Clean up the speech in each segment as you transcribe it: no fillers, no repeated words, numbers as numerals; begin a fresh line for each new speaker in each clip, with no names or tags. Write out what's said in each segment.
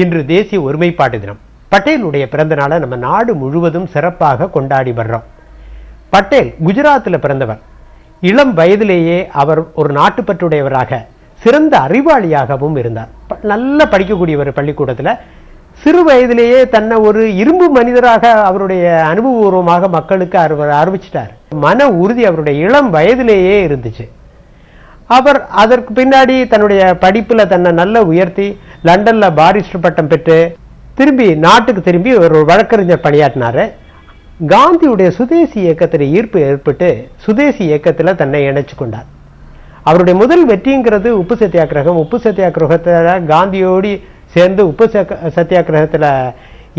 இன்று தேசிய ஒருமைப்பாட்டு தினம். பட்டேலுடைய பிறந்த நாளை நம்ம நாடு முழுவதும் சிறப்பாக கொண்டாடி வர்றோம். பட்டேல் குஜராத்தில் பிறந்தவர். இளம் வயதிலேயே அவர் ஒரு நாட்டுப்பற்றுடையவராக சிறந்த அறிவாளியாகவும் இருந்தார். நல்ல படிக்கக்கூடியவர். பள்ளிக்கூடத்தில் சிறு வயதிலேயே தன்னை ஒரு இரும்பு மனிதராக அவருடைய அனுபவபூர்வமாக மக்களுக்கு அறிவிச்சிட்டார். மன உறுதி அவருடைய இளம் வயதிலேயே இருந்துச்சு. அவர் அதற்கு பின்னாடி தன்னுடைய படிப்பில் தன்னை நல்ல உயர்த்தி லண்டன்ல பாரிஸ்டர் பட்டம் பெற்று திரும்பி நாட்டுக்கு திரும்பி ஒரு வழக்கறிஞர் பணியாற்றினார். காந்தியுடைய சுதேசி இயக்கத்தில் ஈர்ப்பு ஏற்பட்டு சுதேசி இயக்கத்தில் தன்னை இணைச்சு கொண்டார். அவருடைய முதல் வெற்றிங்கிறது உப்பு சத்தியாகிரகம். உப்பு சத்தியாகிரகத்தில் காந்தியோடு சேர்ந்து உப்பு சத்தியாகிரகத்தில்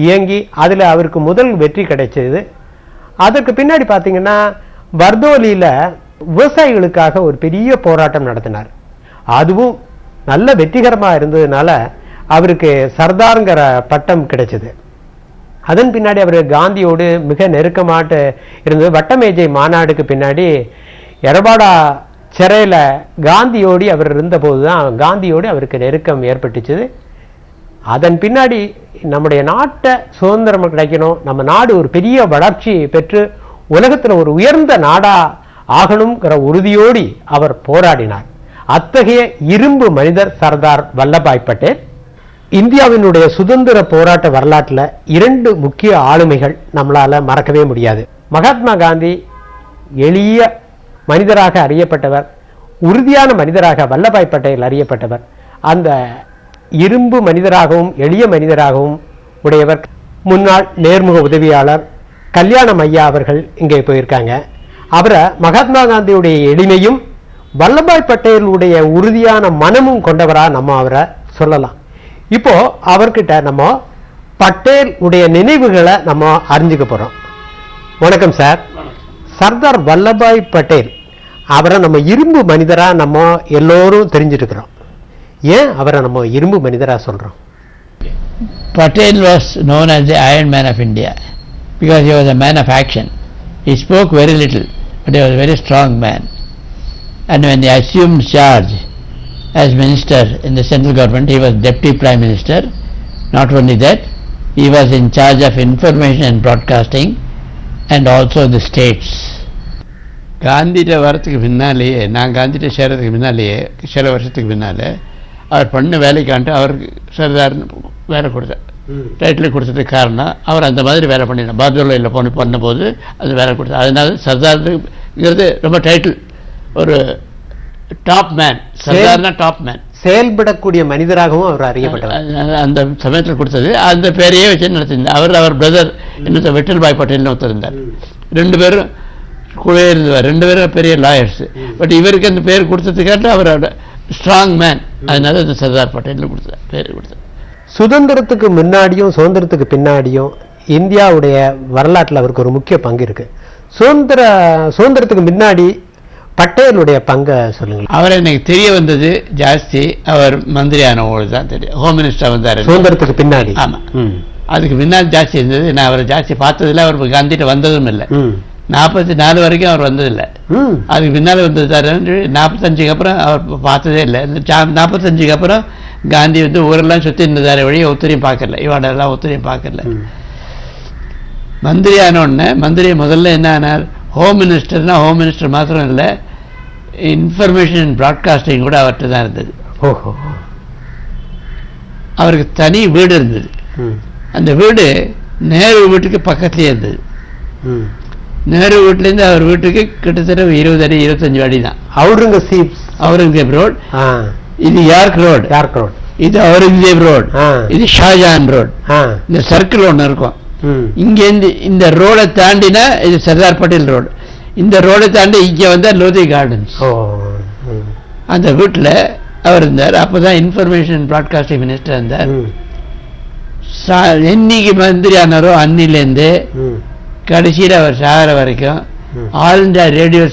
இயங்கி அதில் அவருக்கு முதல் வெற்றி கிடைச்சது. அதற்கு பின்னாடி பார்த்தீங்கன்னா வர்தோலியில் விவசாயிகளுக்காக ஒரு பெரிய போராட்டம் நடத்தினார். அதுவும் நல்ல வெற்றிகரமாக இருந்ததுனால அவருக்கு சர்தாருங்கிற பட்டம் கிடைச்சது. அதன் பின்னாடி அவர் காந்தியோடு மிக நெருக்கமாட்டு இருந்தது. வட்டமேஜை மாநாடுக்கு பின்னாடி எரபாடா சிறையில் காந்தியோடு அவர் இருந்தபோது தான் காந்தியோடு அவருக்கு நெருக்கம் ஏற்பட்டுச்சு. அதன் பின்னாடி நம்முடைய நாட்டை சுதந்திரம் கிடைக்கணும், நம்ம நாடு ஒரு பெரிய வளர்ச்சி பெற்று உலகத்தில் ஒரு உயர்ந்த நாடா ஆகணுங்கிற உறுதியோடு அவர் போராடினார். அத்தகைய இரும்பு மனிதர் சர்தார் வல்லபாய் பட்டேல். இந்தியாவினுடைய சுதந்திர போராட்ட வரலாற்றில் இரண்டு முக்கிய ஆளுமைகள் நம்மளால மறக்கவே முடியாது. மகாத்மா காந்தி எளிய மனிதராக அறியப்பட்டவர், உறுதியான மனிதராக வல்லபாய் பட்டேல் அறியப்பட்டவர். அந்த இரும்பு மனிதராகவும் எளிய மனிதராகவும் உடையவர். முன்னாள் நேர்முக உதவியாளர் கல்யாணம் ஐயா அவர்கள் இங்கே போயிருக்காங்க. அவரை மகாத்மா காந்தியுடைய எளிமையும் வல்லபாய் பட்டேலுடைய உறுதியான மனமும் கொண்டவரா நம்ம அவரை சொல்லலாம். இப்போ அவர்கிட்ட நம்ம பட்டேல் உடைய நினைவுகளை நம்ம அறிஞ்சுக்க போறோம். வணக்கம் சார். சர்தார் வல்லபாய் பட்டேல் அவரை நம்ம இரும்பு மனிதரா நம்ம எல்லோரும் தெரிஞ்சுட்டு இருக்கிறோம். ஏன் அவரை நம்ம இரும்பு மனிதரா சொல்றோம்?
Patel was known as the Iron Man of India because he was a man of action. He spoke very little, but he was a very strong man. And when he assumed charge as minister in the central government, he was deputy prime minister. Not only that, he was in charge of information and broadcasting and also the states. காந்திகிட்ட வரத்துக்கு முன்னாலேயே, நான் காந்திகிட்ட சேர்றதுக்கு முன்னாலேயே சில வருஷத்துக்கு முன்னாலே அவர் பண்ண வேலைக்காண்டு அவருக்கு சர்தார் வேலை கொடுத்தார். டைட்டில் கொடுத்ததுக்கு காரணம் அவர் அந்த மாதிரி வேலை பண்ணினார். பாதுல்லையில் பண்ணும்போது அது வேலை கொடுத்தார். அதனால சர்தாருங்கிறது ரொம்ப டைட்டில், ஒரு டாப் மேன். சர்தார்னா டாப் மேன், செயல்படக்கூடிய மனிதராகவும் அவர் அறியப்பட்டார். அந்த சமயத்தில் கொடுத்தது அந்த பேரையே வச்சு நடத்திருந்தார். அவர் பிரதர் இன்னொருத்தர் விட்டல் பாய் பட்டேல்னு ஒருத்தர். ரெண்டு பேரும் கூட இருந்தவர். ரெண்டு பேரும் பெரிய லாயர்ஸ். பட் இவருக்கு அந்த பேர் கொடுத்ததுக்காட்டு அவரோட ஸ்ட்ராங் மேன், அதனால அந்த சர்தார் பட்டேல் கொடுத்தார் பேர் கொடுத்தார். சுதந்திரத்துக்கு முன்னாடியும் சுதந்திரத்துக்கு பின்னாடியும் இந்தியாவுடைய வரலாற்றில் அவருக்கு ஒரு முக்கிய பங்கு இருக்கு. சுதந்திரத்துக்கு முன்னாடி பட்டேலுடைய பங்கை சொல்லுங்க. அவர் எனக்கு தெரிய வந்தது ஜாஸ்தி அவர் மந்திரியான போது தான் தெரியும். ஹோம் மினிஸ்டர் வந்தார் சுதந்திரத்துக்கு பின்னாடி. ஆமா, அதுக்கு முன்னாடி ஜாஸ்தி இருந்தது. நான் அவரை ஜாஸ்தி பார்த்ததில்லை. அவர் காந்திகிட்ட வந்ததும் இல்லை. 44 வரைக்கும் அவர் வந்ததில்லை. அதுக்கு பின்னால் வந்தது 45க்கு அப்புறம் அவர் பார்த்ததே இல்லை. 45க்கு அப்புறம் காந்தி ஊரெல்லாம் சுற்றி இருந்ததார வழியை ஒத்தரையும் பார்க்கல, இவாடெல்லாம் ஒத்தரையும் பார்க்கல. மந்திரி ஆனோடனே மந்திரி முதல்ல என்ன ஆனார், ஹோம் மினிஸ்டர்னா ஹோம் மினிஸ்டர் மாத்திரம் இல்லை, இன்ஃபர்மேஷன் அண்ட் ப்ராட்காஸ்டிங் கூட அவர்கிட்ட தான் இருந்தது. அவருக்கு தனி வீடு இருந்தது. அந்த வீடு நேரு வீட்டுக்கு பக்கத்துலேயே இருந்தது. நேரு வீட்டிலேருந்து அவர் வீட்டுக்கு கிட்டத்தட்ட 20 அடி 25 அடி தான். அவுரங்கசீப் ரோட், இது யார்க் ரோடு, இது அவுரங்கசீப் ரோடு, இது ஷாஜான் ரோடு. இந்த சர்க்கிள் ஒன்று இருக்கும். இங்கேருந்து இந்த ரோடை தாண்டினா இது சர்தார் பட்டேல் ரோடு. இந்த ரோடை தாண்டி இங்கே வந்தால் லோதி கார்டன்ஸ். அந்த வீட்டில் அவர் இருந்தார். அப்போதான் இன்ஃபர்மேஷன் ப்ராட்காஸ்டிங் மினிஸ்டர் இருந்தார். என்னைக்கு மந்திரி ஆனாரோ அன்னிலேருந்து கடைசியில் அவர் சாகிற வரைக்கும் ஆல் இண்டியா ரேடியோ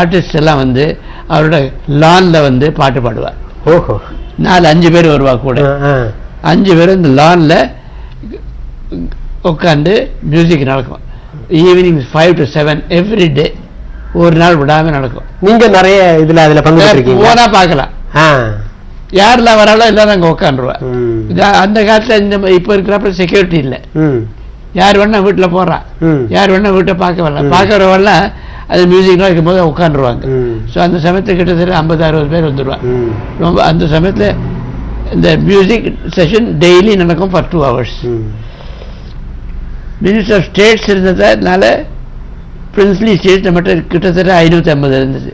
ஆர்டிஸ்ட் எல்லாம் அவரோட லான்ல பாட்டு பாடுவார். 4-5 பேர் வருவா கூட. 5 பேர் இந்த லான்ல உட்காந்து மியூசிக் நடக்கும். ஈவினிங் 5 to 7 எவ்ரி டே, ஒரு நாள் விடாம நடக்கும். நீங்க நிறைய அதுல பங்கு போனா பார்க்கலாம். யாரெல்லாம் வராளோ எல்லாம் அங்கே உட்காந்துருவா. அந்த காலத்தில் இந்த இப்போ இருக்கிறப்ப செக்யூரிட்டி இல்லை, யார் வேணா வீட்டில் போகிறான், யார் வேணா வீட்டை பார்க்க வரலாம், பார்க்குறவெல்லாம் அது மியூசிக்லாம் இருக்கும்போது உட்காந்துருவாங்க. ஸோ அந்த சமயத்தில் கிட்டத்தட்ட 50-60 பேர் வந்துடுவாங்க. ரொம்ப அந்த சமயத்தில் இந்த மியூசிக் செஷன் டெய்லி நடக்கும் for 2 hours. Minister of states இருந்ததுனால பிரின்ஸ்லி ஸ்டேட் நம்மகிட்ட கிட்டத்தட்ட 550 இருந்தது.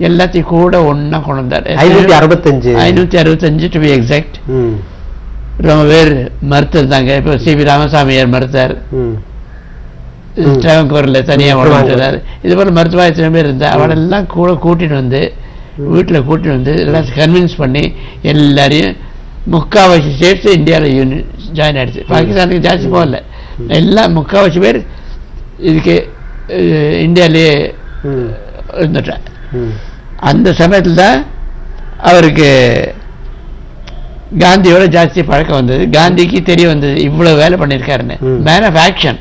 எல்லாத்தையும் கூட ஒன்னா கொண்டு வந்தார். 565 டு பி எக்ஸாக்ட். ரொம்ப பேர் மறுத்திருந்தாங்க. இப்போ சிவி ராமசாமியார் மறுத்தார், டிராவன்கோரில் தனியாக உடம்புறார். இது போல மருத்துவ எத்தனை பேர் இருந்தால் அவளெல்லாம் கூட கூட்டிட்டு வந்து வீட்டில் கூட்டிட்டு வந்து எல்லாம் கன்வின்ஸ் பண்ணி எல்லாரையும் 3/4 ஸ்டேட்ஸ் இந்தியாவில் ஜாயின் ஆகிடுச்சு. பாகிஸ்தானுக்கு ஜாஸ்தி போகல, எல்லாம் 3/4 பேர் இதுக்கு இந்தியாவிலேயே இருந்துட்டார். அந்த சமயத்தில் தான் அவருக்கு காந்தியோட ஜாஸ்தி பழக்கம் வந்தது. காந்திக்கு தெரிய வந்தது இவ்வளவு வேலை பண்ணியிருக்காருன்னு. Man of action,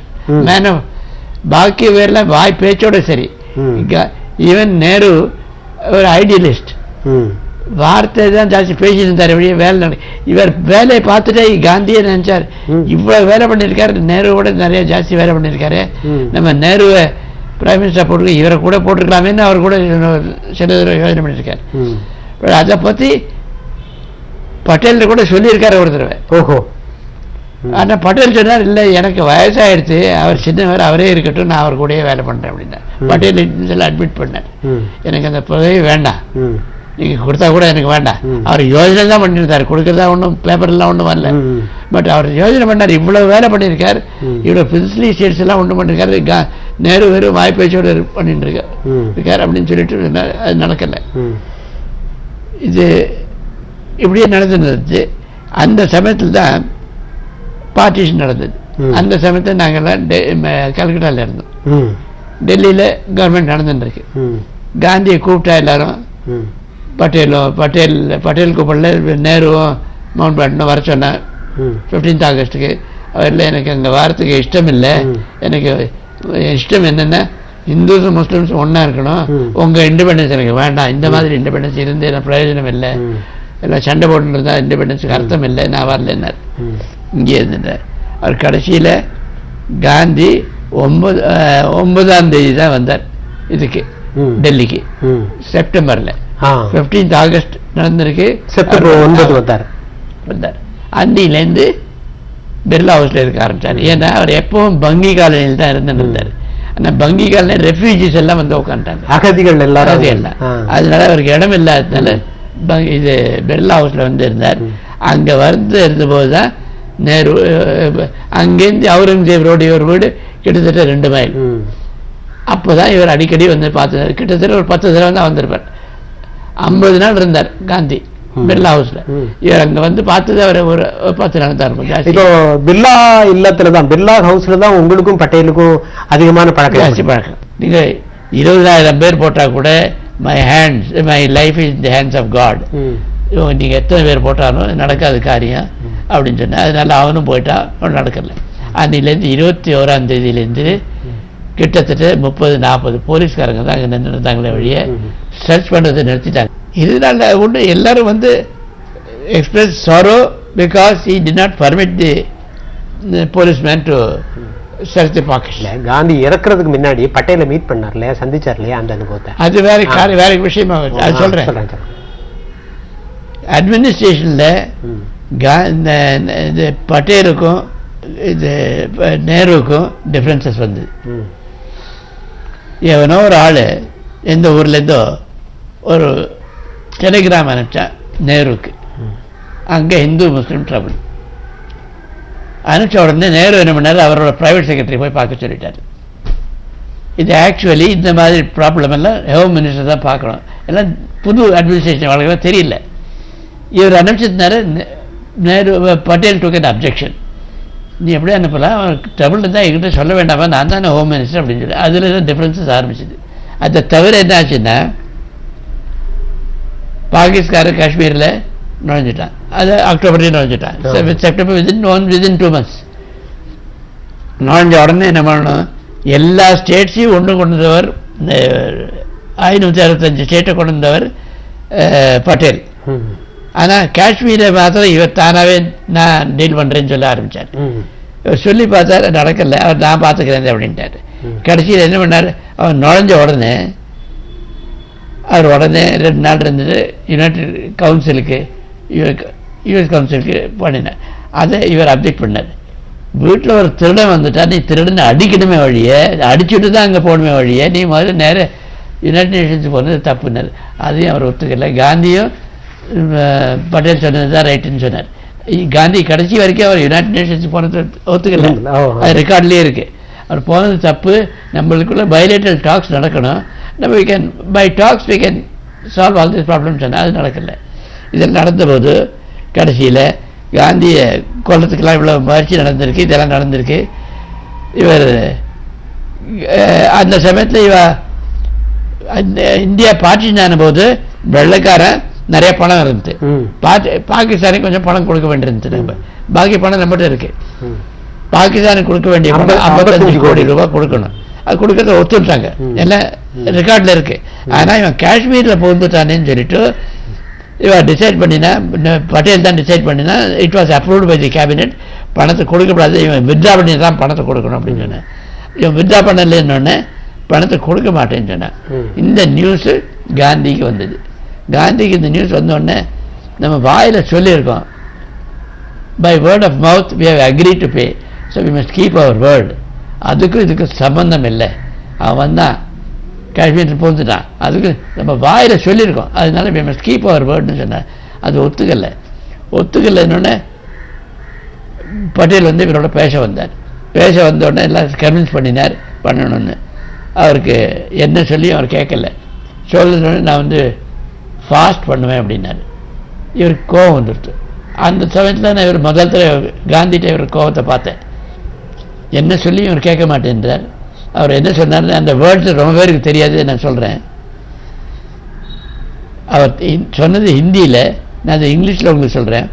man of பாக்கி வேறெல்லாம் வாய் பேச்சோட சரி. ஈவன் நேரு ஒரு ஐடியலிஸ்ட், வார்த்தை தான் ஜாஸ்தி பேசியிருந்தார். எப்படியே வேலை இவர் வேலையை பார்த்துட்டே காந்தியை நினைச்சார் இவ்வளவு வேலை பண்ணியிருக்காரு, நேருவோட நிறைய ஜாஸ்தி வேலை பண்ணியிருக்காரு, நம்ம நேருவை பிரைம் மினிஸ்டர் போட்டு இவரை கூட போட்டிருக்கலாமேன்னு அவர் கூட சில யோசனை பண்ணியிருக்காரு. அதை பற்றி பட்டேல் கூட சொல்லியிருக்காரு ஒரு தடவை. ஓஹோ. ஆனால் பட்டேல் சொன்னார் இல்லை எனக்கு வயசாகிடுச்சு, அவர் சின்னவர், அவரே இருக்கட்டும், நான் அவர் கூடயே வேலை பண்ணுறேன் அப்படின்னா. பட்டேல் இதெல்லாம் அட்மிட் பண்ணார், எனக்கு அந்த பதவி வேண்டாம், நீங்கள் கொடுத்தா கூட எனக்கு வேண்டாம். அவர் யோஜனை தான் பண்ணியிருந்தார், கொடுக்குறதா ஒன்றும் பேப்பர்லாம் ஒன்றும் வரல. பட் அவர் யோஜனை பண்ணார், இவ்வளவு வேலை பண்ணியிருக்கார், இவ்வளோ பிரின்ஸ்லி ஸ்டேட்ஸ் எல்லாம் ஒன்றும் பண்ணியிருக்காரு, நேரு வெறும் வாய்ப்பேச்சோடு பண்ணிட்டு இருக்கார் அப்படின்னு சொல்லிட்டு அது நடக்கலை. இது இப்படியே நடந்துருந்துச்சு. அந்த சமயத்தில் தான் பார்ட்டிஷன் நடந்தது. அந்த சமயத்தில் நாங்கள்லாம் கல்கட்டாவில் இருந்தோம். டெல்லியில் கவர்மெண்ட் நடந்துருக்கு. காந்தியை கூப்பிட்டா எல்லாரும், பட்டேல் கூப்பிடல, நேருவும் மவுண்ட் பேட்டனும் வர சொன்னார் 15th ஆகஸ்ட்டுக்கு. அவரில் எனக்கு அங்கே வாரத்துக்கு இஷ்டம் இல்லை, எனக்கு இஷ்டம் என்னென்னா இந்துஸ் முஸ்லிம்ஸ் ஒன்றா இருக்கணும், உங்கள் இண்டிபெண்டன்ஸ் எனக்கு வேண்டாம், இந்த மாதிரி இண்டிபெண்டன்ஸ் இருந்து எனக்கு பிரயோஜனம் இல்லை, எல்லாம் சண்டை போட்டு இருந்தால் இண்டிபெண்டன்ஸுக்கு அர்த்தம் இல்லை, நான் வரலன்னார். இங்கே இருந்துட்டார் அவர். கடைசியில் காந்தி 9ஆம் தேதி தான் வந்தார் இதுக்கு, டெல்லிக்கு, செப்டம்பரில். 15th ஆகஸ்ட் நடந்திருக்கு, செப்டம்பர் 9 வந்தார். அன்னிலேருந்து பிர்லா ஹவுஸில் இருக்க ஆரம்பித்தார். ஏன்னா அவர் எப்பவும் பங்கி காலனியில் தான் இருந்துருந்தார். ஆனால் பங்கி காலனி ரெஃப்யூஜிஸ் எல்லாம் வந்து உட்காந்துட்டாங்க, அகதிகள் எல்லாரும் எல்லாம். அதனால அவருக்கு இடம் இல்லாததுனால இது பிர்லா ஹவுஸில் வந்து இருந்தார். அங்கே வந்து இருந்தபோது தான் நேரு, அங்கேருந்து அவுரங்கசீப் ரோடு இவர் வீடு கிட்டத்தட்ட 2 மைல். அப்போ தான் இவர் அடிக்கடி வந்து பார்த்தார். கிட்டத்தட்ட ஒரு 10 தடவை தான் வந்திருப்பார். 50 நாள் இருந்தார் காந்தி பிர்லா ஹவுஸ்ல. இவர் அங்கே வந்து பார்த்தது அவர் ஒரு 10 நாள் தான் இருக்கும்.
இப்போ பிர்லா இல்லத்துல தான், பிர்லா ஹவுஸ்ல தான் உங்களுக்கும் பட்டேலுக்கும் அதிகமான பழக்கம்,
ஜாஸ்தி பழக்கம். நீங்கள் 20,000 பேர் போட்டால் கூட my life is the hands of God, நீங்கள் எத்தனை பேர் போட்டாலும் நடக்காத காரியம் அப்படின்னு சொன்னால், அதனால அவனும் போயிட்டா அவன் நடக்கலை. அன்னிலேருந்து 21ஆம் தேதியிலேருந்து கிட்டத்தட்ட 30-40 போலீஸ்காரங்க தான் அங்கே நின்று இருந்தாங்களே வழியே சர்ச் பண்ணுறதை நிறுத்திட்டாங்க. இதனால ஒன்று எல்லாரும் வந்து express sorrow because he did not permit the policeman to search the pocket.
Gandhi இறக்குறதுக்கு முன்னாடி பட்டேலை மீட் பண்ணார்ல, சந்திச்சார் இல்லையா, அந்த அனுபவத்தை.
அது வேற விஷயமா அது சொல்கிறேன். அட்மினிஸ்ட்ரேஷனில் இந்த பட்டேலுக்கும் இது நேருவுக்கும் டிஃப்ரென்சஸ் வந்தது. எவனோ ஒரு ஆள் எந்த ஊர்லேருந்தோ ஒரு டெலிகிராம் அனுப்பிச்சா நேருவுக்கு, அங்கே இந்து முஸ்லீம் ட்ரபிள். அனுப்பிச்ச உடனே நேரு என்ன பண்ணார், அவரோட ப்ரைவேட் செக்ரட்டரி போய் பார்க்க சொல்லிட்டார். இது ஆக்சுவலி இந்த மாதிரி ப்ராப்ளம் எல்லாம் ஹோம் மினிஸ்டர் தான் பார்க்கணும், எல்லாம் புது அட்மினிஸ்ட்ரேஷன் வழக்கமாக தெரியல. இவர் அனுப்பிச்சிருந்தாரு. Nehru Patel took an objection, நீ எப்படி அனுப்பலாம், ட்ரபிள் இருந்தால் என்கிட்ட சொல்ல வேண்டாமா, நான் தானே ஹோம் மினிஸ்டர் அப்படின்னு சொல்லி. அதில் தான் டிஃப்ரென்சஸ் ஆரம்பிச்சிது. அதை தவிர என்ன ஆச்சுன்னா, பாகிஸ்தானுக்கு காஷ்மீரில் நுழைஞ்சிட்டான், அது அக்டோபர்லேயே நுழைஞ்சிட்டான், செப்டம்பர் விதின் 2 months நுழைஞ்ச உடனே என்ன பண்ணணும், எல்லா ஸ்டேட்ஸையும் ஒன்று கொண்டு வந்தவர், 565 ஸ்டேட்டை கொண்டு வந்தவர் பட்டேல். ஆனால் காஷ்மீரை மாத்திரம் இவர் தானாகவே நான் டீல் பண்ணுறேன்னு சொல்ல ஆரம்பித்தார். இவர் சொல்லி பார்த்தாரு, நடக்கல, அவர் நான் பார்த்துக்கிறேன் அப்படின்ட்டார். கடைசியில் என்ன பண்ணார், அவர் நுழைஞ்ச உடனே அவர் உடனே 2 நாள் இருந்துட்டு யுனைடெட் கவுன்சிலுக்கு யூஎஸ் கவுன்சிலுக்கு பண்ணினார். அதை இவர் அப்ஜெக்ட் பண்ணார். வீட்டில் ஒரு திருடன் வந்துட்டா நீ திருடனை அடிக்கணுமே வழியே, அடிச்சுட்டு தான் அங்கே போகணுமே வழியே, நீ முதல்ல நேரம் யுனைடெட் நேஷன்ஸ் போனது தப்புனார். அதையும் அவர் ஒத்துக்கலை. காந்தியும் பட்டேல் சொன்னது தான் ரைட்டுன்னு சொன்னார். காந்தி கடைசி வரைக்கும் அவர் யுனைடெட் நேஷன்ஸ் போனது ஒத்துக்கலை, அது ரெக்கார்ட்லேயே இருக்குது. அவர் போனது தப்பு, நம்மளுக்குள்ள பைலேட்டரல் டாக்ஸ் நடக்கணும், நம்ம we can by talks we can solve all this problem சொன்னால் அது நடக்கலை. இதில் நடந்தபோது கடைசியில் காந்தியை கொல்லத்துக்கெல்லாம் இவ்வளோ முயற்சி நடந்திருக்கு, இதெல்லாம் நடந்திருக்கு. இவர் அந்த சமயத்தில் இந்தியா பார்ட்டிஷன் ஆன போது வெள்ளைக்காரன் நிறைய பணம் இருந்துச்சு, பாகிஸ்தானுக்கு கொஞ்சம் பணம் கொடுக்க வேண்டியிருந்துச்சு. நம்ம பாக்கி பணம் நம்மகிட்ட இருக்கு. பாகிஸ்தானுக்கு கொடுக்க வேண்டிய பணம் 55 கோடி ரூபாய் கொடுக்கணும். அது கொடுக்கறத ஒத்துட்டாங்க, எல்லாம் ரெக்கார்டில் இருக்கு. ஆனால் இவன் காஷ்மீரில் புகுந்துட்டானேன்னு சொல்லிட்டு இவன் டிசைட் பண்ணினா, பட்டேல் தான் டிசைட் பண்ணினா, it was approved by the cabinet. பணத்தை கொடுக்கக்கூடாது, இவன் வித்ரா பண்ணி தான் பணத்தை கொடுக்கணும் அப்படின்னு சொன்னேன். இவன் வித்ரா பண்ணலன்னொடனே பணத்தை கொடுக்க மாட்டேன்னு சொன்னான். இந்த நியூஸு காந்திக்கு வந்தது. காந்திக்கு இந்த நியூஸ் வந்தோடனே நம்ம வாயில் சொல்லியிருக்கோம், by word of mouth we have agreed to pay, so we must keep our word. அதுக்கும் இதுக்கு சம்பந்தம் இல்லை. அவன் தான் காஷ்மீரில் போந்துட்டான், அதுக்கு நம்ம வாயில் சொல்லியிருக்கோம், அதனால வி மஸ்ட் கீப் அவர் வேர்டுன்னு சொன்னார். அது ஒத்துக்கலைன்னொடனே பட்டேல் வந்து இவரோட பேச வந்தோடனே எல்லாம் கன்வின்ஸ் பண்ணினார் பண்ணணும்னு. அவருக்கு என்ன சொல்லி அவர் கேட்கல. சொல்லணுன்னு நான் வந்து ஃபாஸ்ட் பண்ணுவேன் அப்படின்னாரு. இவருக்கு கோவம் வந்துடுச்சு. அந்த சமயத்தில் நான் இவர் முதல் தடவை காந்திகிட்ட இவர் கோவத்தை பார்த்தேன். என்ன சொல்லி இவர் கேட்க மாட்டேன்றார். அவர் என்ன சொன்னார், அந்த வேர்ட்ஸ் ரொம்ப பேருக்கு தெரியாது, நான் சொல்கிறேன். அவர் சொன்னது ஹிந்தியில், நான் அதை இங்கிலீஷில் உங்களுக்கு சொல்கிறேன்.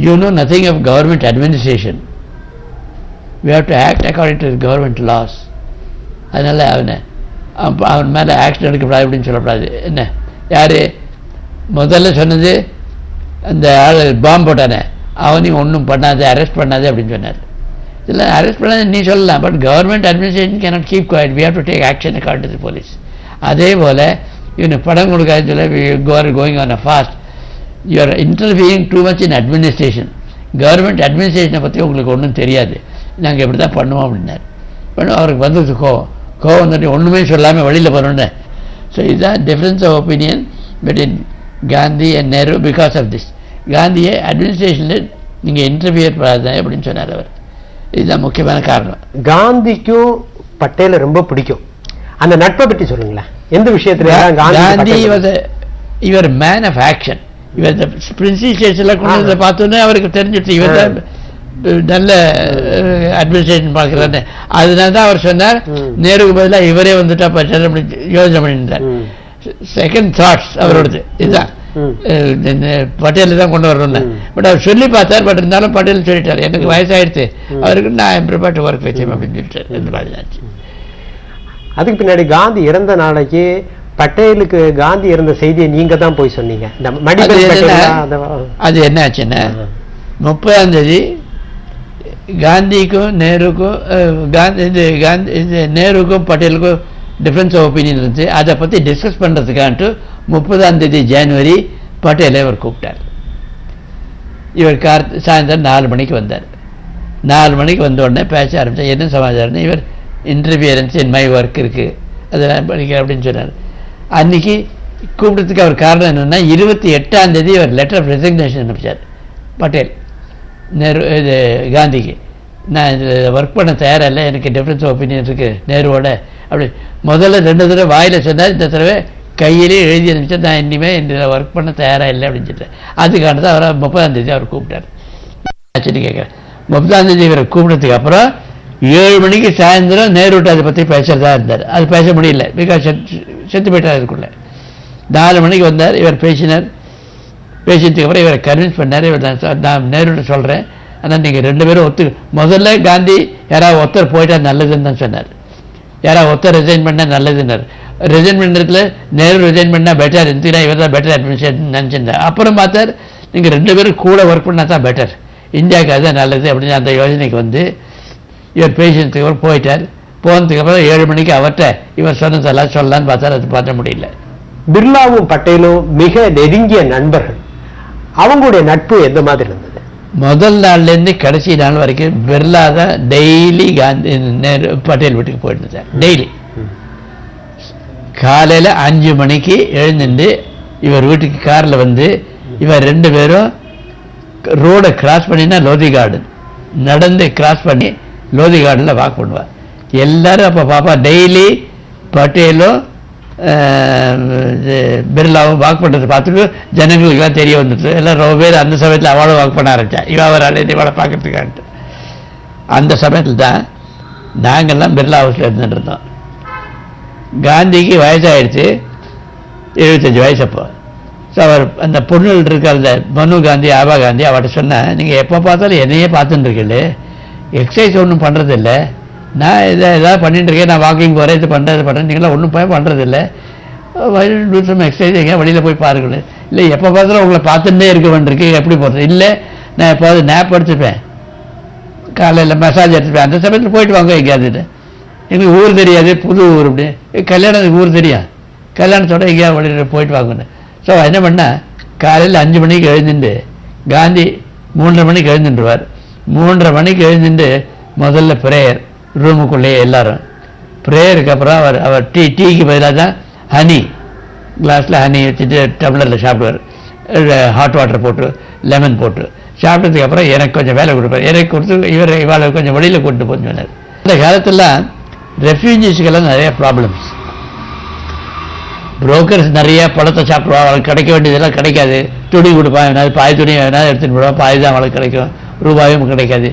You know nothing of government administration, we have to act according to government laws. அதனால் அவன் மேலே ஆக்ஷன் எடுக்கப்படாது அப்படின்னு சொல்லக்கூடாது. என்ன யார் முதல்ல சொன்னது, அந்த ஆள் பாம்பு போட்டானே அவனையும் ஒன்றும் பண்ணாது, அரெஸ்ட் பண்ணாது அப்படின்னு சொன்னார். இதில் அரெஸ்ட் பண்ணாது நீ சொல்லலாம், but government administration cannot keep quiet, we have to take action according to the police. அதே போல் இவனுக்கு படம் கொடுக்காதுன்னு சொல்ல going on a fast, you are interfering too much in administration. Government அட்மினிஸ்ட்ரேஷனை பற்றி உங்களுக்கு ஒன்றும் தெரியாது, நாங்கள் இப்படி தான் பண்ணுவோம் அப்படின்னார். அவருக்கு வந்தது கோவம் வந்துட்டு ஒன்றுமே சொல்லாமல் வெளியில் போகிறோன்னு. ஸோ இதுதான் difference of opinion between Gandhi and Nehru because of this. காந்தியை அட்மினிஸ்ட்ரேஷனில் நீங்கள் இன்டர்வியூர் பண்ணாத அப்படின்னு சொன்னார் அவர். இதுதான் முக்கியமான காரணம்.
காந்திக்கும் பட்டேலை ரொம்ப பிடிக்கும். அந்த நட்பை பற்றி சொல்லுங்களேன். எந்த விஷயத்துல?
காந்தி இவர் மேன் ஆஃப் ஆக்ஷன். இவர் பிரின்சிஸ்டேஷன்ல கொண்டு பார்த்தோன்னே அவருக்கு தெரிஞ்சிட்டு இவர் தான் நல்ல அட்மினிஸ்ட்ரேஷன் பார்க்குறாரு. அதனால தான் அவர் சொன்னார், நேருக்கு பதிலாக இவரே வந்துட்டா பட்டேல் அப்படி யோசனை பண்ணியிருந்தார். செகண்ட் தாட்ஸ் அவரோடது இதுதான், பட்டேல் தான் கொண்டு வரணும்னு. பட் அவர் சொல்லி பார்த்தார். பட் இருந்தாலும் பட்டேல் சொல்லிட்டார், எனக்கு வயசாயிடுச்சு, அவருக்கு நான் ப்ரிப்பேர் டு ஒர்க் வச்சேன் அப்படின்னு சொல்லிட்டார். இந்த மாதிரி ஆச்சு.
அதுக்கு பின்னாடி காந்தி இறந்த நாளைக்கு பட்டேலுக்கு காந்தி இறந்த செய்தியை நீங்க தான் போய் சொன்னீங்க.
அது என்ன ஆச்சுன்னா, 30ஆம் தேதி காந்திக்கும் நேருக்கும் பட்டேலுக்கும் டிஃப்ரென்ஸ் ஆஃப் ஒப்பீனியன் இருந்துச்சு. அதை பற்றி டிஸ்கஸ் பண்ணுறதுக்கான்ட்டு 30ஆம் தேதி ஜனவரி பட்டேலை அவர் கூப்பிட்டார். இவர் சாயந்தரம் 4 மணிக்கு வந்தார். 4 மணிக்கு வந்த உடனே பேச ஆரம்பித்தார். என்ன சமாச்சாரம்னு, இவர் இன்டர்ஃபியரன்ஸ் இன் மை ஒர்க் இருக்குது, அதெல்லாம் படிக்க அப்படின்னு சொன்னார். அன்றைக்கி கூப்பிட்டதுக்கு அவர் காரணம் என்னென்னா, 28ஆம் தேதி அவர் லெட்டர் ஆஃப் ரெசிக்னேஷன் அனுப்பிச்சார் பட்டேல் இது காந்திக்கு. நான் இதில் ஒர்க் பண்ண தயாராக இல்லை, எனக்கு டிஃப்ரென்ஸ் ஆஃப் ஒப்பீனியன் இருக்குது நேருவோட அப்படி. முதல்ல 2 தடவை வாயில் சொன்னார், இந்த தடவை கையிலே எழுதி அனுப்பிச்சா நான் இனிமேல் இதில் ஒர்க் பண்ண தயாராக இல்லை அப்படின்னு சொல்லிட்டு. அதுக்கான தான் அவரை 30ஆம் தேதி அவர் கூப்பிட்டார். ஆச்சுன்னு கேட்குறேன். 30ஆம் தேதி இவரை கூப்பிட்டதுக்கு அப்புறம் 7 மணிக்கு சாயந்தரம் நேருட்ட அதை பற்றி பேசுகிறதா இருந்தார். அது பேச முடியல, பிகாஸ் செத்து போயிட்டார் அதுக்குள்ளே. 4 மணிக்கு வந்தார், இவர் பேசினார். பேசினதுக்கு அப்புறம் இவரை கன்வின்ஸ் பண்ணார். இவர் நான் நேருட்ட சொல்கிறேன், ஆனால் நீங்கள் 2 பேரும் முதல்ல காந்தி யாராவது ஒருத்தர் போயிட்டா நல்லதுன்னு தான் சொன்னார். யாராவது ஒருத்தர் ரிசைன் பண்ணால் நல்லதுன்னார். ரிசைன் பண்ணுறதுல நேரு ரிசைன் பண்ணால் பெட்டர், இந்திரா இவர் தான் பெட்டர் அட்மினிஸ்ட்ரேஷன் நினச்சிருந்தேன். அப்புறம் பார்த்தார் நீங்கள் 2 பேரும் கூட ஒர்க் பண்ணால் தான் பெட்டர், இந்தியாவுக்கு அதுதான் நல்லது அப்படின்னு அந்த யோசனைக்கு வந்து இவர் பேசினதுக்கு அப்புறம் போயிட்டார். போனதுக்கப்புறம் 7 மணிக்கு அவர்கிட்ட இவர் சொன்னதெல்லாம் சொல்லலான்னு பார்த்தார், அது பார்த்த முடியல.
பிர்லாவும் பட்டேலும் மிக நெருங்கிய நண்பர்கள். அவங்களுடைய நட்பு எந்த மாதிரி இருந்தது?
முதல் நாள்லேருந்து கடைசி நாள் வரைக்கும் பிர்லா தான் டெய்லி காந்தி பட்டேல் வீட்டுக்கு போயிட்டு இருந்தார். டெய்லி காலையில் 5 மணிக்கு எழுந்துட்டு இவர் வீட்டுக்கு காரில் வந்து இவர் 2 பேரும் ரோடை கிராஸ் பண்ணினா லோதி கார்டன் நடந்து கிராஸ் பண்ணி லோதி கார்டனில் வாக் பண்ணுவார். எல்லாரும் அப்போ பாப்பா டெய்லி பட்டேலும் பிர்லாவும் வாக் பண்ணுறது பார்த்துட்டு ஜனங்களுக்கெல்லாம் தெரிய வந்துட்டு எல்லாம் ரொம்ப பேர் அந்த சமயத்தில் அவளும் வாக் பண்ண ஆரம்பித்தா, இவள் இவளை பார்க்கறதுக்கான்ட்டு. அந்த சமயத்தில் தான் நாங்கள்லாம் பிர்லா ஹவுஸில் இருந்துட்டு இருந்தோம். காந்திக்கு வயசாகிடுச்சு, 75 வயசு அப்போ. ஸோ அவர் அந்த பொண்ணுகள் இருக்க அந்த மனு காந்தி ஆபா காந்தி அவர்கிட்ட சொன்னேன், நீங்கள் எப்போ பார்த்தாலும் என்னையே பார்த்துட்டு இருக்கீங்களே, எக்ஸசைஸ் ஒன்றும் பண்ணுறதில்லை, நான் எதாவது பண்ணிட்டு இருக்கேன், நான் வாக்கிங் போகிறேன், இது பண்ணுறேன், நீங்களாம் ஒன்றும் பண்ணுறதில்லை, வயலில் எக்ஸசைஸ் எங்கேயா வெளியில் போய் பாருங்களேன். இல்லை எப்போ பார்த்தாலும் உங்களை பார்த்துட்டே இருக்க வேண்டியிருக்கு, எப்படி போகிறது? இல்லை நான் எப்போது நேப் எடுத்துப்பேன், காலையில் மசாஜ் எடுத்துப்பேன், அந்த சமயத்தில் போயிட்டு வாங்க எங்கேயாவது. எங்களுக்கு ஊர் தெரியாது, புது ஊர், அப்படி கல்யாணத்துக்கு ஊர் தெரியும், கல்யாணத்தோட எங்கேயாவது வெளியில் போயிட்டு வாங்கன்னு. ஸோ என்ன பண்ணால் காலையில் 5 மணிக்கு எழுந்துட்டு காந்தி 3:30 மணிக்கு எழுந்துட்டுருவார். 3:30 மணிக்கு எழுந்துட்டு முதல்ல ப்ரேயர் ரூமுக்குள்ளேயே எல்லாரும். ப்ரேயருக்கு அப்புறம் அவர் டீக்கு பதிலாக தான் ஹனி கிளாஸில் ஹனி வச்சுட்டு டம்ளரில் சாப்பிடுவார். ஹாட் வாட்டர் போட்டு லெமன் போட்டு சாப்பிட்டதுக்கு அப்புறம் எனக்கு கொஞ்சம் வேலை கொடுப்பார். எனக்கு கொடுத்து இவளை கொஞ்சம் வெளியில் கூப்பிட்டு போன்னு சொன்னார். இந்த காலத்தில் ரெஃப்யூஜிஸ்க்கெல்லாம் நிறைய ப்ராப்ளம்ஸ். புரோக்கர்ஸ் நிறைய பழத்தை சாப்பிடுவா, அவளுக்கு கிடைக்க வேண்டியதெல்லாம் கிடைக்காது. துணி கொடுப்பான், வேணாது பாய் துணி வேணாது எடுத்துகிட்டு போடுவான், பாய் தான் அவளுக்கு கிடைக்கும், ரூபாயும் கிடைக்காது.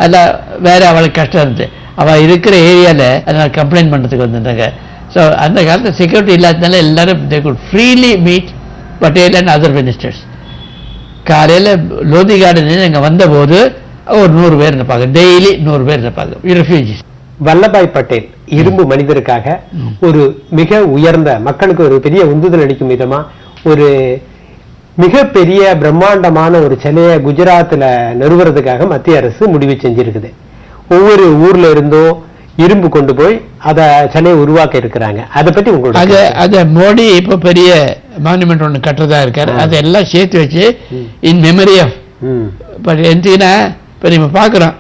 அதில் வேறு அவளுக்கு கஷ்டம் இருந்துச்சு. அவள் இருக்கிற ஏரியாவில் அதனால் கம்ப்ளைண்ட் பண்ணுறதுக்கு வந்துட்டாங்க. ஸோ அந்த காலத்தில் செக்யூரிட்டி இல்லாததுனால எல்லோரும் they could freely meet Patel and other ministers. காலையில் லோதி கார்டன் இங்கே வந்தபோது ஒரு 100 பேர் இருப்பாங்க, டெய்லி 100 பேர் இருப்பாங்க ரெஃப்யூஜிஸ்.
வல்லபாய் பட்டேல் இரும்பு மனிதருக்காக ஒரு மிக உயர்ந்த மக்களுக்கு ஒரு பெரிய உந்துதல் அளிக்கும் விதமா ஒரு மிகப்பெரிய பிரம்மாண்டமான ஒரு சிலையை குஜராத்தில் நிறுவுறதுக்காக மத்திய அரசு முடிவு செஞ்சிருக்குது. ஒவ்வொரு ஊர்ல இருந்தும் இரும்பு கொண்டு போய் அதை சிலையை உருவாக்க இருக்கிறாங்க. அதை பத்தி உங்களுக்கு
அதை மோடி இப்போ பெரிய மானுமெண்ட் ஒன்று கட்டுறதா இருக்காரு. அதெல்லாம் சேர்த்து வச்சு இன் மெமரி ஆஃப் எந்தீங்கன்னா இப்போ நம்ம பார்க்குறோம்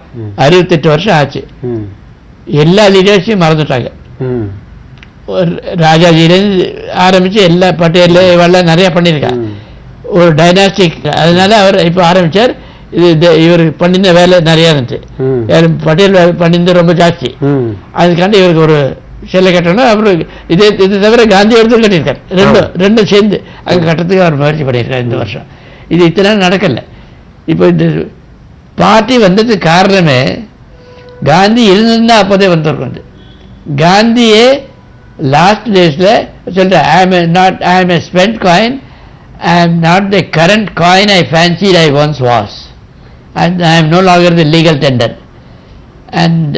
68 வருஷம் ஆச்சு. எல்லா லீடர்ஸையும் மறந்துட்டாங்க. ராஜாஜிலேருந்து ஆரம்பித்து எல்லா பட்டேல் இவெல்லாம் நிறையா பண்ணியிருக்காங்க. ஒரு டைனாஸ்டிக், அதனால அவர் இப்போ ஆரம்பித்தார். இவர் பண்ணியிருந்த வேலை நிறையா இருந்துச்சு. பட்டேல் பண்ணியிருந்தது ரொம்ப ஜாஸ்தி. அதுக்காண்டி இவருக்கு ஒரு சிலை கட்டணும். அப்புறம் இது தவிர காந்தி எடுத்து கட்டியிருக்கார். ரெண்டும் சேர்ந்து அங்கே கட்டுறதுக்கு அவர் முயற்சி பண்ணியிருக்கார் இந்த வருஷம். இது இத்தனை நாள் நடக்கலை. இப்போ இந்த பார்ட்டி வந்ததுக்கு காரணமே காந்தி இருந்திருந்தா அப்போதே வந்துருக்கும். காந்தியே லாஸ்ட் டேஸில் சொல்லிட்டு ஐ am a spent coin, I am not the current coin I fancied I once was, and I am no longer the legal tender, and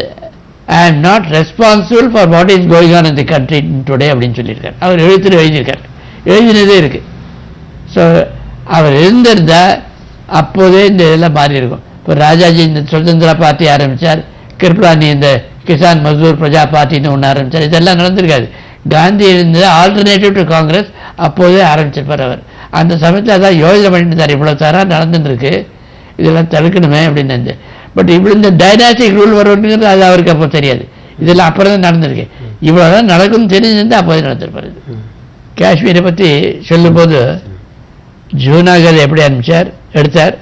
I am not responsible for what is going on in the country today அப்படின்னு சொல்லியிருக்கார். அவர் எழுதியிருக்கார், எழுதினதே இருக்கு. So அவர் இருந்திருந்தா அப்போதே இந்த இதெல்லாம் மாறி இருக்கும். இப்போ ராஜாஜி இந்த சுதந்திர பார்ட்டி ஆரம்பித்தார், கிருப்லானி இந்த கிசான் மஸ்தூர் பிரஜா பார்ட்டின்னு ஒன்று ஆரம்பித்தார். இதெல்லாம் நடந்திருக்காது. காந்தி இருந்தது ஆல்டர்னேட்டிவ் டு காங்கிரஸ், அப்போதே ஆரம்பிச்சிருப்பார் அவர். அந்த சமயத்தில் அதான் யோஜனை பண்ணிட்டு இருந்தார். இவ்வளோ தராக நடந்துட்டுருக்கு, இதெல்லாம் தடுக்கணுமே அப்படின்னு. பட் இப்படி இந்த டைனாஸ்டிக் ரூல் வருவதுங்கிறது அது அவருக்கு அப்போ தெரியாது. இதெல்லாம் அப்புறம் தான் நடந்திருக்கு. இவ்வளோ தான் நடக்கும்னு தெரிஞ்சிருந்தால் அப்போதே நடந்திருப்பார். காஷ்மீரை பற்றி சொல்லும்போது ஜூனாகர் எப்படி அனுப்பிச்சார், எடுத்தார்,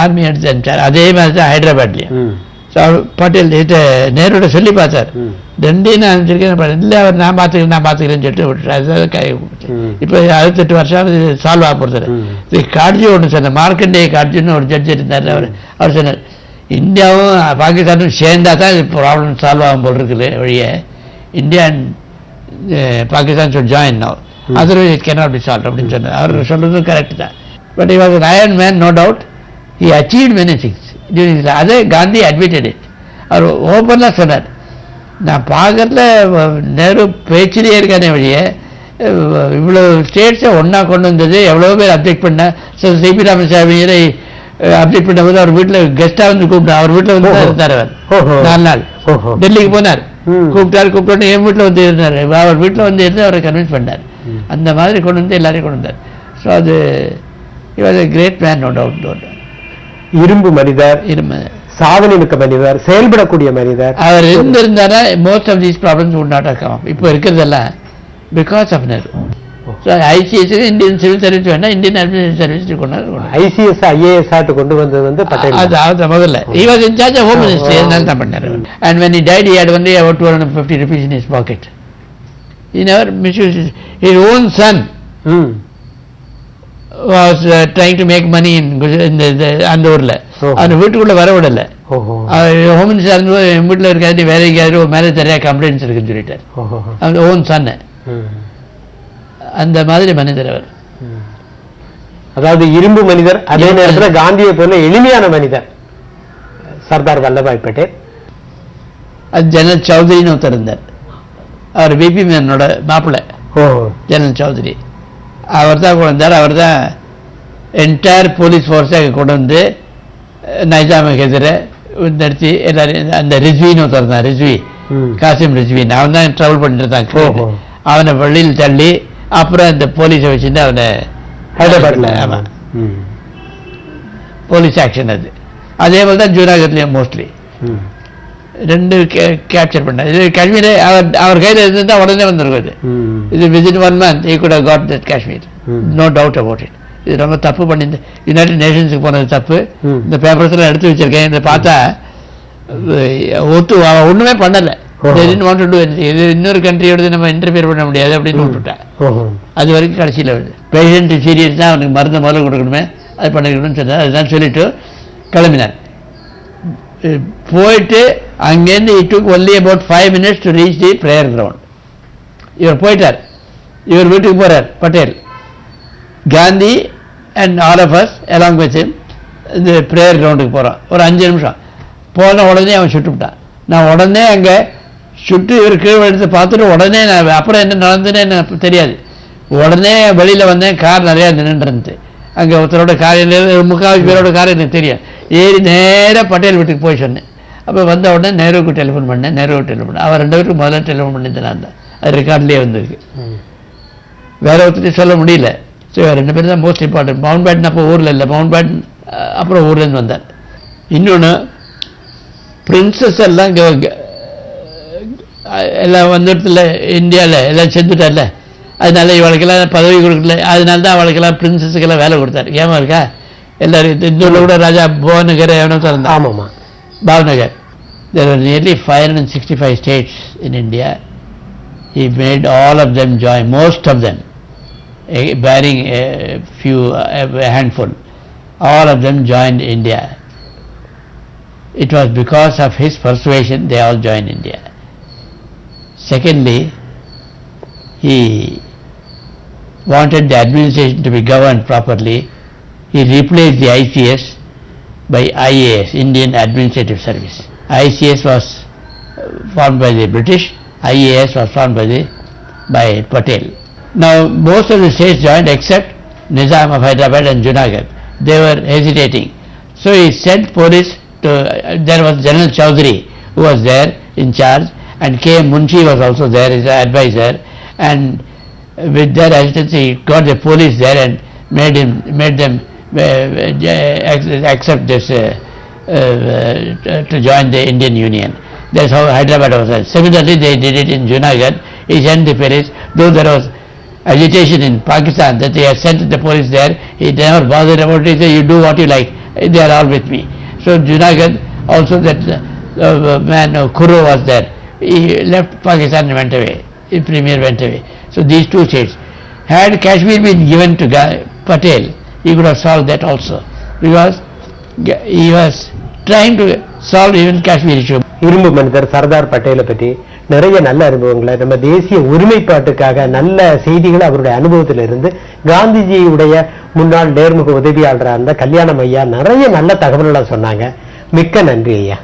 ஆர்மி எடுத்து அனுப்பிச்சார். அதே மாதிரி தான் ஹைதராபாத்லேயும் பட்டேல் நேரோட சொல்லி பார்த்தார். ரெண்டையும் நான் அனுப்பிச்சிருக்கேன், இல்லை அவர் நான் பார்த்துக்கிறேன்னு சொல்லிட்டு விட்டுறாரு. இப்போ 68 வருஷம் சால்வ் ஆக போகிறது. இது காட்ஜி ஒன்று சொன்னார், மார்க்கண்டேய காட்ஜின்னு ஒரு ஜட்ஜி இருந்தார். அவர் சொன்னார், இந்தியாவும் பாகிஸ்தானும் சேர்ந்தா தான் இது ப்ராப்ளம் சால்வ் ஆகும் போல் இருக்குது வழிய. India and Pakistan should join now, otherwise it cannot be solved அப்படின்னு சொன்னார். அவர் சொல்றது கரெக்ட் தான். But he was an iron man, no doubt. He achieved many things. அதே காந்தி அட்மிட்டட் இட். அவர் ஓப்பனாக சொன்னார், நான் பார்க்கறதுல நேரு பேச்சிலே இருக்கானே வழிய இவ்வளோ ஸ்டேட்ஸை ஒன்றா கொண்டு வந்தது எவ்வளோ பேர் அப்ஜெக்ட் பண்ண. சிபி ராமசாமியை அப்டேட் பண்ணும்போது அவர் வீட்டில் கெஸ்டாக வந்து கூப்பிட்டார். அவர் வீட்டில் வந்து தான் இருந்தார். அவர் 4 நாள் டெல்லிக்கு போனார். கூப்பிட்டோன்னு என் வீட்டில் வந்து இருந்தார். அவர் வீட்டில் வந்து இருந்து அவரை கன்வின்ஸ் பண்ணார். அந்த மாதிரி கொண்டு வந்து எல்லாரையும் கொண்டு வந்தார். ஸோ அது was a great man, no doubt.
இரும்பு மனிதர், சாதனை மிக்க மனிதர், செயல்படக்கூடிய மனிதர். அவர்
இருந்திருந்தாரா most of these problems would not have come. இப்போ இருக்கிறதெல்லாம் because of Nehru. So ICS Indian civil service வேண்டாம், இந்தியன் அட்மினிஸ்ட்ரேட்டிவ் சர்வீஸ் கொண்டாரு.
ஐசிஎஸ் ஐஏஎஸ் ஆட்டு கொண்டு வந்தது வந்து பட்டேல்.
அது முதல்ல he was in charge of home ministry. அதனால தான் பண்ணாரு. And when he died he had only about 250 rupees in his pocket. He never misused his own son. Was trying to make money in அந்த ஊர்ல. அந்த வீட்டுக்குள்ள வர விடல. Home minister இருந்து வீட்டில் இருக்காது வேற எங்கேயாவது மேலே நிறைய கம்ப்ளைண்ட்ஸ் இருக்குன்னு சொல்லிட்டார். அந்த ஓன் சன். அந்த மாதிரி மனிதர் அவர்.
அதாவது இரும்பு மனிதர், அதே நேரத்தில் காந்தியை போல எளிமையான மனிதர் சர்தார் வல்லபாய் பட்டேல்.
அது ஜெனரல் சௌத்ரின்னு ஒருத்தர் இருந்தார். அவர் பிபி மேனோட மாப்பிள்ளை ஜெனரல் சௌத்ரி. அவர் தான் கொண்டு வந்தார். அவர் தான் என்டையர் போலீஸ் ஃபோர்ஸை கொண்டு வந்து நைஜாமுக்கு எதிர நிறுத்தி எல்லாரும். அந்த ரிஸ்வின்னு ஒருத்தர் தான், ரிஸ்வி காசிம் ரிஸ்வி. அவன் தான் ட்ராவல் பண்ணிட்டு இருந்தாங்க. அவனை வெளியில் தள்ளி அப்புறம் இந்த போலீஸை வச்சுட்டு அவனை ஹைதராபாத்ல. ஆமாம், போலீஸ் ஆக்ஷன் அது. அதே போல் தான் ஜூனாகத்லேயும் மோஸ்ட்லி 2 கேப்சர் பண்ணார். இது காஷ்மீர் அவர் கையில் இருந்தால் உடனே வந்துருக்குது. இது within 1 month he could have got that Kashmir, no doubt about it. இது ரொம்ப தப்பு பண்ணி யுனைடெட் நேஷன்ஸுக்கு போனது தப்பு. இந்த பேப்பர்ஸ்லாம் எடுத்து வச்சிருக்கேன். இதை பார்த்தா ஒன்றுமே பண்ணலை. இது இன்னொரு கண்ட்ரியோட நம்ம இன்டர்ஃபியர் பண்ண முடியாது அப்படின்னு விட்டுட்டேன். அது வரைக்கும் கடைசியில் வருது. பேஷண்ட் சீரியஸ் தான், அவனுக்கு மருந்து முதல்ல கொடுக்கணுமே, அது பண்ணிக்கணும்னு சொன்னார். அதுதான் சொல்லிட்டு கிளம்பினார். போயிட்டு அங்கேருந்து it took only about 5 minutes to reach the prayer ground. இவர் போயிட்டார். இவர் வீட்டுக்கு போறார் Patel. Gandhi and all of us along with him இந்த ப்ரேயர் கிரவுண்டுக்கு போகிறான். ஒரு 5 நிமிஷம் போன உடனே அவன் சுட்டுவிட்டான். நான் உடனே அங்கே சுட்டு இவர் கீழே எடுத்து பார்த்துட்டு உடனே நான் அப்புறம் என்ன நடந்துன்னு எனக்கு தெரியாது. உடனே வெளியில் வந்தேன். கார் நிறையா நின்றுருந்து. அங்கே ஒருத்தரோட கார், 3/4 பேரோட கார் எனக்கு தெரியும். ஏறி நேராக பட்டேல் வீட்டுக்கு போய் சொன்னேன். அப்போ வந்த உடனே நேருவுக்கு டெலிஃபோன் பண்ணேன். அவர் 2 பேருக்கு முதல்ல டெலிஃபோன் பண்ணிட்டு நான் தான். அது ரெக்கார்ட்லேயே வந்திருக்கு. வேற ஒருத்தரையும் சொல்ல முடியல. ஸோ 2 பேர் தான் மோஸ்ட் இம்பார்ட்டன்ட். மவுண்ட் பேட்டன் அப்போ ஊரில் இல்லை. மவுண்ட் பேட்டன் அப்புறம் ஊர்லேருந்து வந்தார். இன்னொன்று பிரின்சஸ் எல்லாம் எல்லாம் வந்துடத்துல இந்தியாவில் எல்லாம் செஞ்சுட்டார்ல. அதனால இவளுக்கெல்லாம் பதவி கொடுக்கல. அதனால தான் அவளுக்கெல்லாம் பிரின்சஸுக்கெல்லாம் வேலை கொடுத்தாரு. ஏமா இருக்கா எல்லாரும். இந்த ஊரில் கூட ராஜா புவனகர் எவனோ திறந்தான்.
ஆமாம்மா,
Bhavnagar. There were nearly 565 states in India. He made all of them join, most of them, barring a handful. All of them joined India. It was because of his persuasion they all joined India. Secondly, he wanted the administration to be governed properly. He replaced the ICS by IAS, Indian Administrative Service. ICS was formed by the British, IAS was formed by Patel. Now most of the states joined except Nizam of Hyderabad and Junagadh. They were hesitating. So he sent police to, there was General Chaudhary who was there in charge, and K. Munshi was also there as an advisor, and with their assistance he got the police there and made them accept this to join the Indian Union. That's how Hyderabad was. Similarly they did it in Junagadh. He sent the police, though there was agitation in Pakistan that they had sent the police there. He never bothered about it. He said, you do what you like, they are all with me. So Junagadh also, that man Kuru was there. He left Pakistan and went away. The premier went away. So these 2 states. Had Kashmir been given to Patel, he could have solved that also, because he was trying to solve even Kashmir issue.
இரும்பு மனிதர் சர்தார் பட்டேலை பற்றி நிறைய நல்ல அனுபவங்களை, நம்ம தேசிய ஒருமைப்பாட்டுக்காக நல்ல செய்திகளை அவருடைய அனுபவத்திலிருந்து, காந்திஜியுடைய முன்னாள் நேர்முக உதவியாளராக இருந்த கல்யாணம் ஐயா நிறைய நல்ல தகவல்களை சொன்னாங்க. மிக்க நன்றி ஐயா.